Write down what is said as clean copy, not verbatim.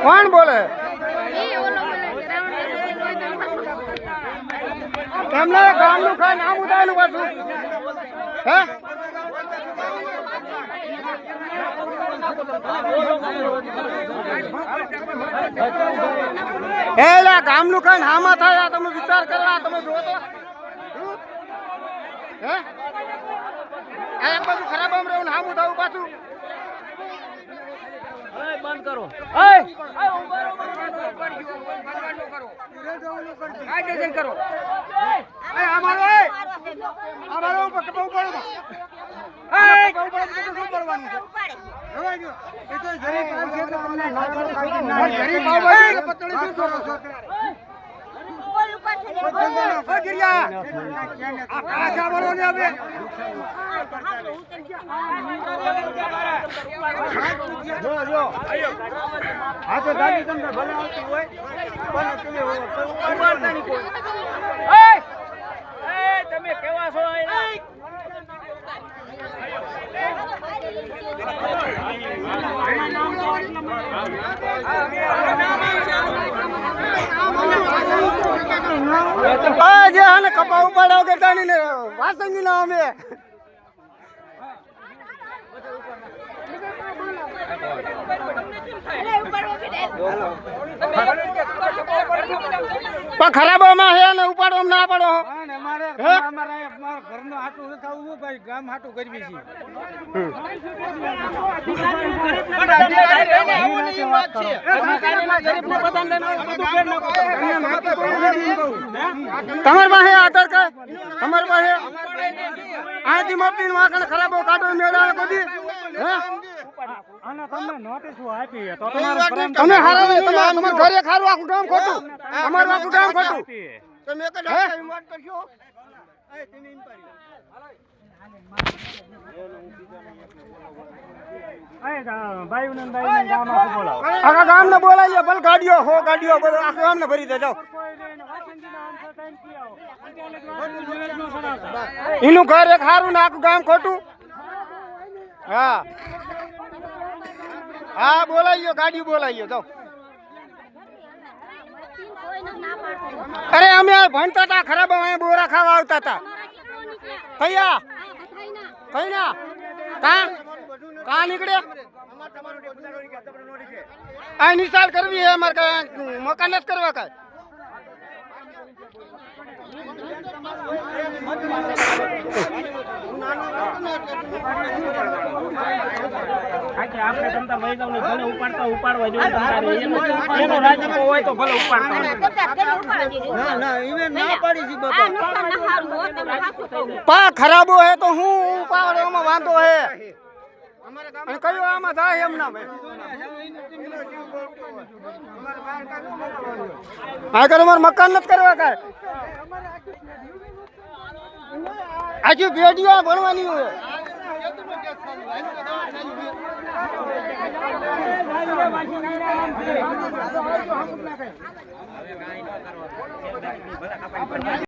કોણ બોલે? તમને ગામનું ખાઈ નામ ઉદાયેલું પાછું હે? એલા ગામનું ખાઈ નામાં થાય તમે વિચાર કરવા તમે જો તો હે આ એક બાજુ ખરાબ આમ રહ્યું નામ ઉદાવું પાછું બંધ કરો. હા તો દાદી તમને ભલે આવતી હોય પણ તમે કેવા છો? જે આને કપા ઉપાડો કે જાણીને વાસંગી ના અમે પણ ખરાબોમાં હે ને ઉપાડો ના પાડો ઘરનો હાટું થવું ભાઈ ગામ હાટું કરવી છે. તમારી પાસે આધાર કાર્ડ તમારી પાસે અહીંથી મોટી વાંકણ ખરાબો કાઢો મેળા બધી તમે હારા તમારા ઘરે ખારું આખું ગામ ખોટું અમારું આખું ગામ ખોટું તમે એક જ વાત કરશો. આખા ગામ ને બોલાવીએ ભલે ગાડીઓ હો ગાડીઓ બધું આખા ગામ ને ભરી દે જાઓ. એનું ઘર એક સારું ને આખું ગામ ખોટું. હા હા બોલાવીએ ગાડી બોલાવીએ જાઓ. અરે અમે ભણતા હતા ખરાબ અહીંયા બોરા ખાવા આવતા હતા. કયા કઈ ના કા નીકળે આ નિશાળ કરવી હે અમારે કઈ મકાન જ કરવા કઈ આપણે તમતા વહી જાવ ને ભલે ઉપાડવા જોઈએ એનો રાજીપો હોય તો ભલે ઉપાડતા ના ના ઈને ના પાડી છે બાપા પા ખરાબો હે તો હું ઉપાડવામાં વાંધો હે અને કયો આમાં થાય એમ ના ભાઈ આગળ અમારે મકાન નથી કરવા કાંઈ આજુ ભેડીઓ ભણવાની હોય